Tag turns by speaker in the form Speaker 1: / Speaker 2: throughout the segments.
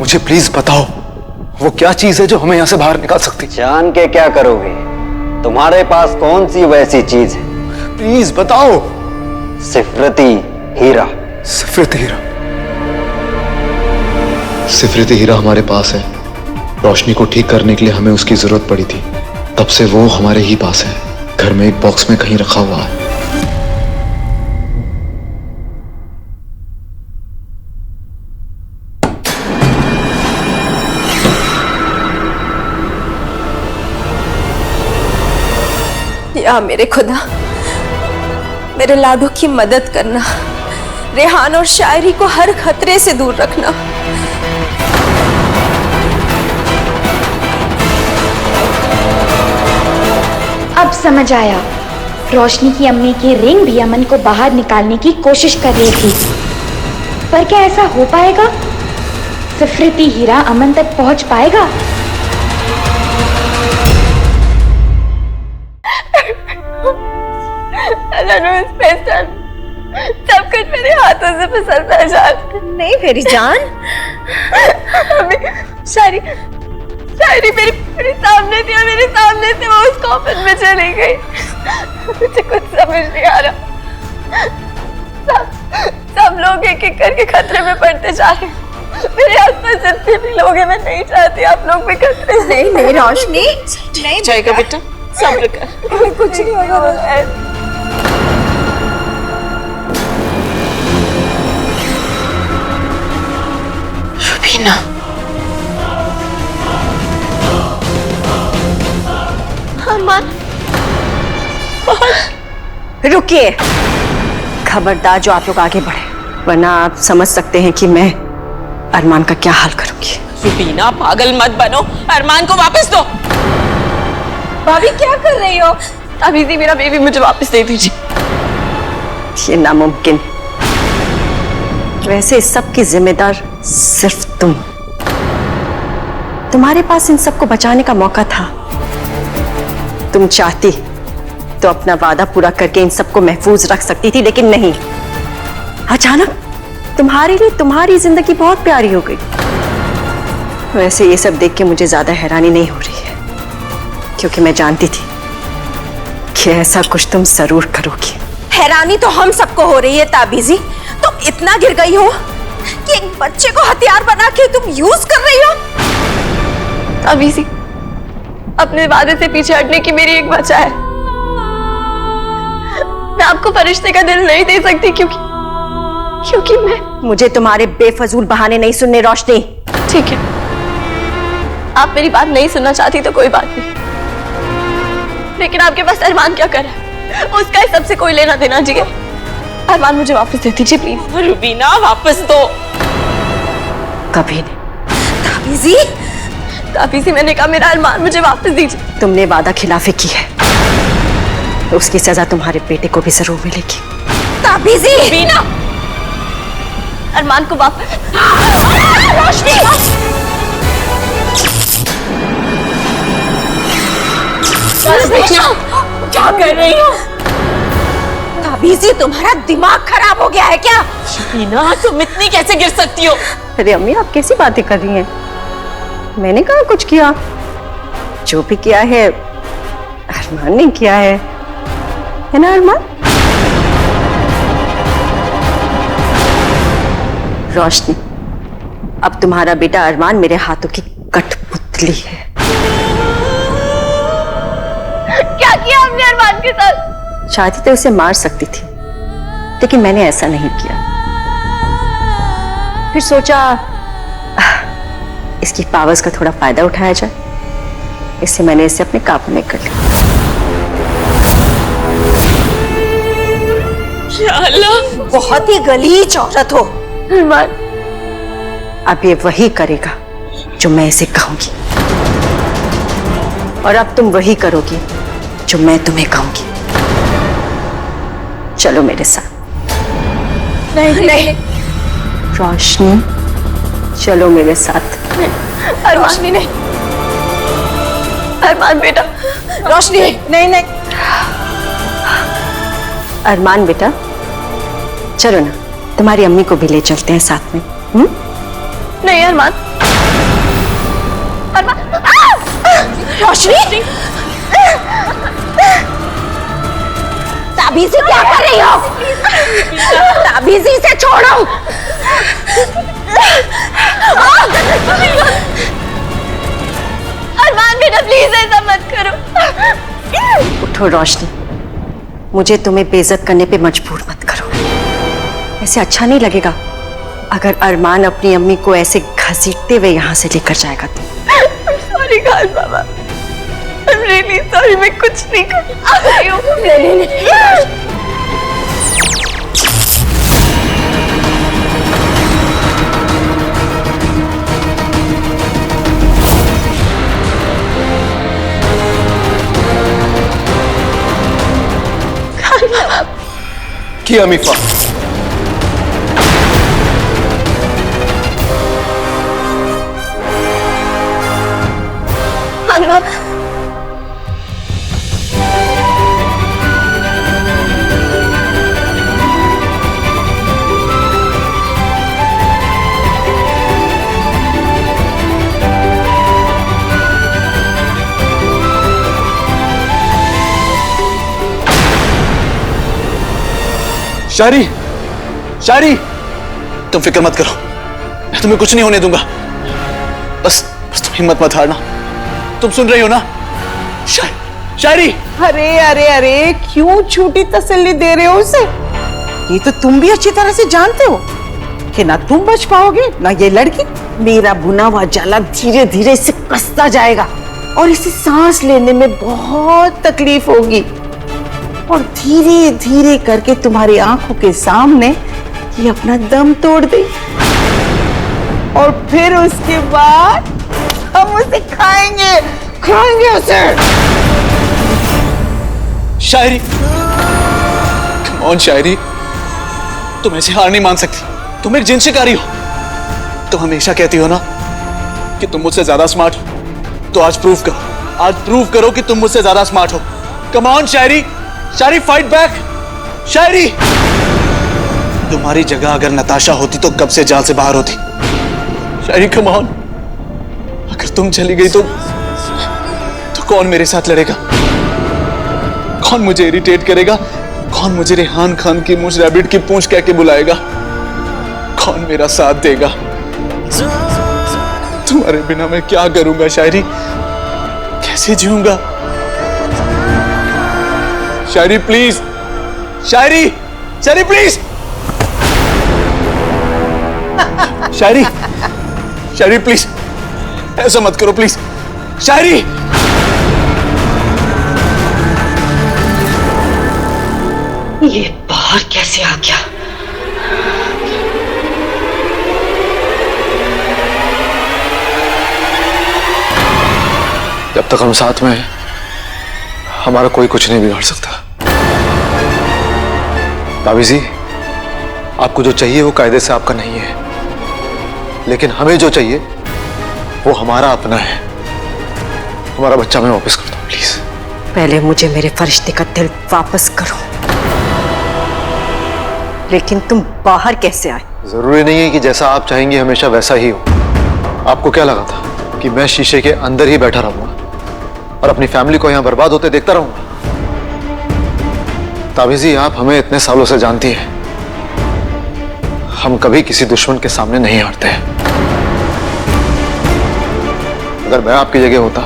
Speaker 1: मुझे प्लीज बताओ, वो क्या चीज है जो हमें यहाँ से बाहर निकाल सकती?
Speaker 2: जान के क्या करोगे? तुम्हारे पास कौन सी वैसी चीज है?
Speaker 1: प्लीज बताओ।
Speaker 2: सिफरती हीरा।
Speaker 1: सिफरती हीरा? सिफरती हीरा हमारे पास है। रोशनी को ठीक करने के लिए हमें उसकी जरूरत पड़ी थी, तब से वो हमारे ही पास है। घर में एक बॉक्स में कहीं रखा हुआ है।
Speaker 3: या मेरे खुदा, मेरे लाडू की मदद करना, रेहान और शायरी को हर खतरे से दूर रखना।
Speaker 4: अब समझ आया, रोशनी की अम्मी की रिंग भी अमन को बाहर निकालने की कोशिश कर रही थी। पर क्या ऐसा हो पाएगा? सिफरती हीरा अमन तक पहुंच पाएगा?
Speaker 3: सब कुछ मेरे हाथों से फिसलता है जान। नहीं मेरी जान। शायरी मेरे सामने थी और मेरे सामने से वो उस कॉफिन में चली गई। मुझे कुछ समझ नहीं आ रहा। सब लोग एक एक करके खतरे में पड़ते जा रहे हैं। मेरे आसपास जितने भी लोग हैं, मैं नहीं चाहती आप लोग भी खतरे। नहीं रोशनी, नहीं
Speaker 5: जाएगा बेटा, सब्र कर,
Speaker 3: कुछ नहीं होगा।
Speaker 5: रुबीना,
Speaker 3: रुकिए, खबरदार जो आप लोग आगे बढ़े, वरना आप समझ सकते हैं कि मैं अरमान का क्या हाल करूंगी।
Speaker 5: रुबीना पागल मत बनो, अरमान को वापस दो।
Speaker 3: भाभी क्या कर रही हो? अभी भी मेरा बेबी मुझे वापस दे दीजिए। ये नामुमकिन। वैसे इस सब की जिम्मेदार सिर्फ तुम। तुम्हारे पास इन सबको बचाने का मौका था। तुम चाहती तो अपना वादा पूरा करके इन सबको महफूज रख सकती थी, लेकिन नहीं। अचानक तुम्हारे लिए तुम्हारी जिंदगी बहुत प्यारी हो गई। वैसे ये सब देख के मुझे ज्यादा हैरानी नहीं हो रही है, क्योंकि मैं जानती थी कि ऐसा कुछ तुम जरूर करोगी। हैरानी तो हम सबको हो रही है ताबीजी। तुम इतना गिर गई हो कि एक बच्चे को हथियार बना के तुम यूज कर रही हो। ताबीजी, अपने वादे से पीछे हटने की मेरी एक वजह है। मैं आपको फरिश्ते का दिल नहीं दे सकती, क्योंकि मुझे तुम्हारे बेफजूल बहाने नहीं सुनने रोशनी। ठीक है, आप मेरी बात नहीं सुनना चाहती तो कोई बात नहीं, लेकिन आपके पास अरमान क्या कर रहा है, उसका इस सबसे कोई लेना देना। जी, अरमान मुझे वापस दे दीजिए प्लीज।
Speaker 5: रुबीना वापस दो।
Speaker 3: कभी नहीं। ताबीजी, मैंने कहा मेरा अरमान मुझे वापस दीजिए। तुमने वादा खिलाफी की है, उसकी सजा तुम्हारे बेटे को भी जरूर मिलेगी। ताबीजी, रुबीना, अरमान को वापस। रोशनी,
Speaker 5: क्या कर रही हो?
Speaker 3: ताबीजी, तुम्हारा दिमाग खराब हो गया है क्या?
Speaker 5: रुबीना, तुम इतनी कैसे गिर सकती हो?
Speaker 3: अरे अम्मी, आप कैसी बातें कर रही हैं? मैंने कहा कुछ किया? जो भी किया है अरमान ने किया है ना अरमान? रोशनी, अब तुम्हारा बेटा अरमान मेरे हाथों की कठपुतली है। क्या किया हमने अरमान के साथ? चाहती तो उसे मार सकती थी, लेकिन मैंने ऐसा नहीं किया। फिर सोचा इसकी पावर्स का थोड़ा फायदा उठाया जाए, इससे मैंने इसे अपने काबू में कर लिया।
Speaker 5: या अल्लाह,
Speaker 3: बहुत ही गलीज औरत हो अरमान। अब ये वही करेगा जो मैं इसे कहूंगी, और अब तुम वही करोगी जो मैं तुम्हें कहूंगी। चलो मेरे साथ। नहीं रोशनी, चलो मेरे साथ। रोशनी नहीं, अरमान बेटा। रोशनी नहीं। अरमान बेटा, चलो ना, तुम्हारी अम्मी को भी ले चलते हैं साथ में। नहीं अरमान, रोशनी, ताबीजी क्या कर रही हो? ताबीजी से छोड़ो।
Speaker 4: अरमान बेटा प्लीज ऐसा मत करो।
Speaker 3: उठो रोशनी, मुझे तुम्हें बेइज्जत करने पे मजबूर मत करो। ऐसे अच्छा नहीं लगेगा अगर अरमान अपनी अम्मी को ऐसे घसीटते हुए यहाँ से लेकर जाएगा तो।
Speaker 4: Sorry Khan Baba, I am really sorry, मैं कुछ नहीं कर रही हूँ। नहीं।
Speaker 1: किया मीफा, शायरी, शायरी, तुम फिक्र मत करो, मैं तुम्हें कुछ नहीं होने दूंगा। बस तुम हिम्मत मत हारना। तुम सुन रही हो ना? शायरी।
Speaker 6: अरे अरे अरे, क्यों झूठी तसल्ली दे रहे हो उसे? ये तो तुम भी अच्छी तरह से जानते हो कि ना तुम बच पाओगे ना ये लड़की। मेरा बुना हुआ जाला धीरे धीरे इसे कसता जाएगा और इसे सांस लेने में बहुत तकलीफ होगी और धीरे धीरे करके तुम्हारी आंखों के सामने ये अपना दम तोड़ दे और फिर उसके बाद हम उसे खाएंगे उसे।
Speaker 1: शायरी, कौन शायरी, तुम ऐसे हार नहीं मान सकती। तुम एक जिन शिकारी हो। तुम हमेशा कहती हो ना कि तुम मुझसे ज्यादा स्मार्ट हो, तो आज प्रूव करो कि तुम मुझसे ज्यादा स्मार्ट हो। Come on Shayari, Shayari fight back. Shayari, तुम्हारी जगह अगर नताशा होती तो कब से जाल से बाहर होती। शायरी कम ऑन, अगर तुम चली गई तो कौन मेरे साथ लड़ेगा? कौन मुझे इरिटेट करेगा? कौन मुझे रेहान खान की मूंछ रैबिट की पूंछ कह के बुलाएगा? कौन मेरा साथ देगा? तुम्हारे बिना मैं क्या करूंगा शायरी? कैसे जीऊंगा? Shayari please, Shayari please, Shayari please, ऐसा मत करो प्लीज। शायरी,
Speaker 3: ये बाहर कैसे आ गया?
Speaker 1: जब तक हम साथ में हैं, हमारा कोई कुछ नहीं बिगाड़ सकता। भाभी जी, आपको जो चाहिए वो कायदे से आपका नहीं है, लेकिन हमें जो चाहिए वो हमारा अपना है। हमारा बच्चा मैं वापस कर दो प्लीज।
Speaker 3: पहले मुझे मेरे फरिश्ते का दिल वापस करो। लेकिन तुम बाहर कैसे आए?
Speaker 1: जरूरी नहीं है कि जैसा आप चाहेंगे हमेशा वैसा ही हो। आपको क्या लगा था कि मैं शीशे के अंदर ही बैठा रहूंगा और अपनी फैमिली को यहां बर्बाद होते देखता रहूंगा? ताबीजी, आप हमें इतने सालों से जानती हैं, हम कभी किसी दुश्मन के सामने नहीं हारते हैं। अगर मैं आपकी जगह होता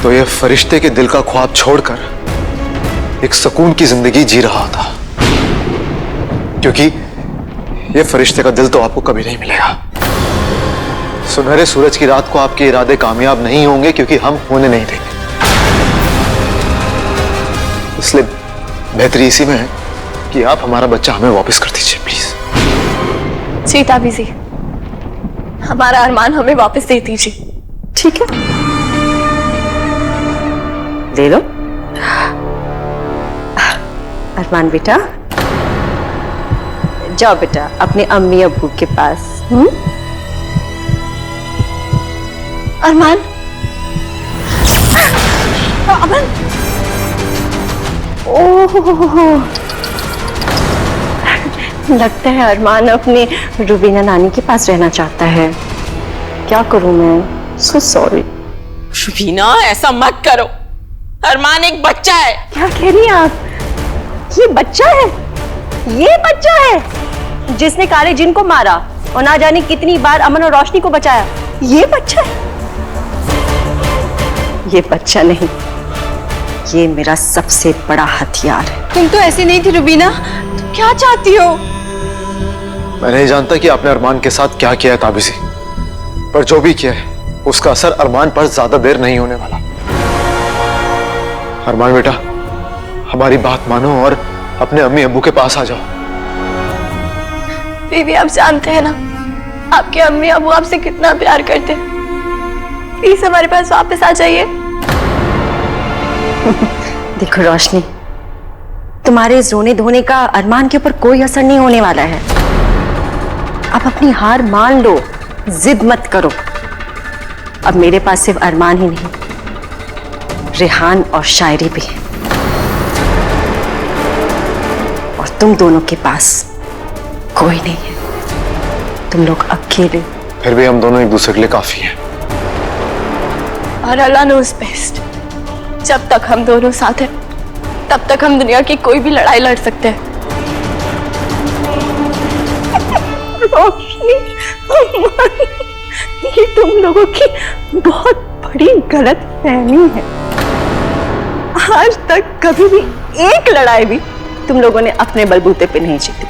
Speaker 1: तो ये फरिश्ते के दिल का ख्वाब छोड़कर एक सुकून की जिंदगी जी रहा होता, क्योंकि ये फरिश्ते का दिल तो आपको कभी नहीं मिलेगा। सुनहरे सूरज की रात को आपके इरादे कामयाब नहीं होंगे, क्योंकि हम होने नहीं देंगे। इसलिए बेहतरी इसी में है कि आप हमारा बच्चा हमें वापस कर दीजिए प्लीज।
Speaker 4: जी ताबीजी, हमारा अरमान हमें वापस दे दीजिए।
Speaker 3: ठीक है, ले लो। अरमान बेटा, जाओ बेटा अपने अम्मी अब्बू के पास।
Speaker 4: अरमान, अमन,
Speaker 3: ओह, लगता है अरमान अपने रुबीना नानी के पास रहना चाहता है। क्या करूं मैं? So sorry.
Speaker 5: रुबीना ऐसा मत करो, अरमान एक बच्चा है।
Speaker 3: क्या कह रही हैं आप? ये बच्चा है? ये बच्चा है जिसने काले जिन को मारा और ना जाने कितनी बार अमन और रोशनी को बचाया? ये बच्चा है? ये बच्चा नहीं, ये मेरा सबसे बड़ा हथियार है।
Speaker 7: तुम तो ऐसी नहीं थी रुबीना, तुम क्या चाहती हो?
Speaker 8: मैं नहीं जानता कि आपने अरमान के साथ क्या किया है ताबीजी, पर जो भी किया है उसका असर अरमान पर ज्यादा देर नहीं होने वाला। अरमान बेटा, हमारी बात मानो और अपने अम्मी अब्बू के पास आ जाओ।
Speaker 7: बेबी आप जानते हैं ना, आपके अम्मी अबू आपसे कितना प्यार करते हैं। प्लीज हमारे पास वापस आ जाइए।
Speaker 3: देखो रोशनी, तुम्हारे इस रोने धोने का अरमान के ऊपर कोई असर नहीं होने वाला है। अब अपनी हार मान लो, जिद मत करो। अब मेरे पास सिर्फ अरमान ही नहीं, रेहान और शायरी भी है, और तुम दोनों के पास कोई नहीं है। तुम लोग अकेले।
Speaker 8: फिर भी हम दोनों एक दूसरे के लिए काफी हैं।
Speaker 7: और अल्लाह नोज़ बेस्ट। जब तक हम दोनों साथ हैं, तब तक हम दुनिया की कोई भी लड़ाई लड़ सकते हैं।
Speaker 3: रोशनी, ये तुम लोगों की बहुत बड़ी गलतफहमी है। आज तक कभी भी एक लड़ाई भी तुम लोगों ने अपने बलबूते पे नहीं जीती।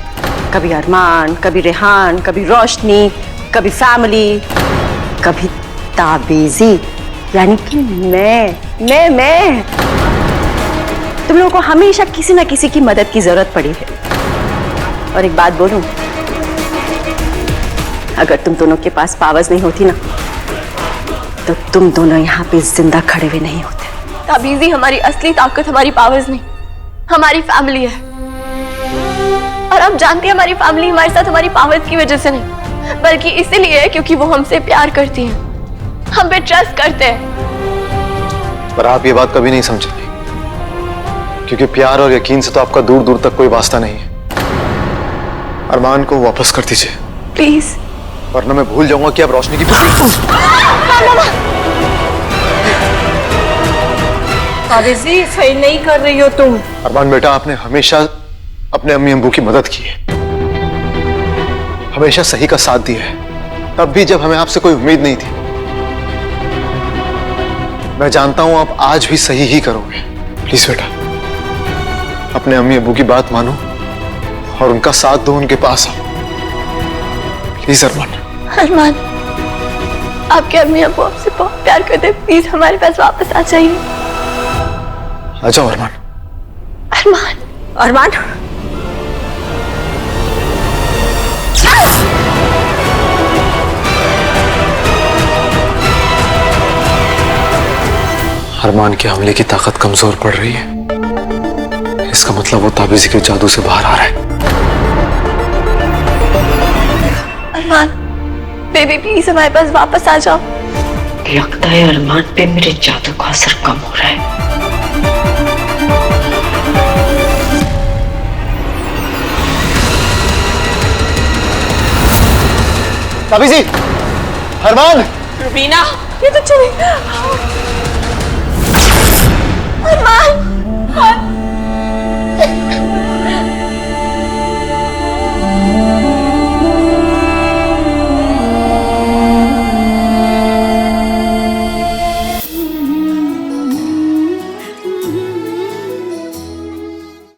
Speaker 3: कभी अरमान, कभी रेहान, कभी रोशनी, कभी फैमिली, कभी ताबीजी, यानी कि मैं तुम लोगों को हमेशा किसी ना किसी की मदद की जरूरत पड़ी है। और एक बात बोलूं, अगर तुम दोनों के पास पावर्स नहीं होती ना, तो तुम दोनों यहाँ पे जिंदा खड़े हुए नहीं होते।
Speaker 7: ताबीजी, हमारी असली ताकत हमारी पावर्स नहीं, हमारी फैमिली है। और आप जानती हैं, हमारी फैमिली हमारे साथ हमारी पावर्स की वजह से नहीं, बल्कि इसीलिए क्योंकि वो हमसे प्यार करती हैं, हम पे ट्रस्ट करते हैं।
Speaker 8: पर आप ये बात कभी नहीं समझेंगे, क्योंकि प्यार और यकीन से तो आपका दूर दूर तक कोई वास्ता नहीं है। अरमान को वापस कर दीजिए
Speaker 7: प्लीज।
Speaker 8: वरना मैं भूल जाऊंगा कि आप रोशनी की।
Speaker 3: ताबीजी, सही नहीं कर रही हो तुम।
Speaker 8: अरमान बेटा, आपने हमेशा अपने अम्मी अब्बू की मदद की है, हमेशा सही का साथ दिया है, तब भी जब हमें आपसे कोई उम्मीद नहीं थी। मैं जानता हूं आप आज भी सही ही करोगे। प्लीज बेटा, अपने अम्मी अब्बू की बात मानो और उनका साथ दो, उनके पास आओ। प्लीज अरमान।
Speaker 7: अरमान, आपके अम्मी अब्बू आपसे बहुत प्यार करते हैं, प्लीज हमारे पास वापस आ जाइए।
Speaker 8: आ जाओ अरमान।
Speaker 7: अरमान,
Speaker 3: अरमान,
Speaker 8: अरमान के हमले की ताकत कमजोर पड़ रही है। इसका मतलब वो ताबीजी के जादू से बाहर आ रहा है।
Speaker 7: अरमान, बेबी प्लीज हमारे पास वापस आ जाओ।
Speaker 3: लगता है अरमान पे मेरे जादू का असर कम हो रहा है।
Speaker 8: ताबीजी, अरमान।
Speaker 5: रुबीना,
Speaker 7: ये तो चले। अरमान,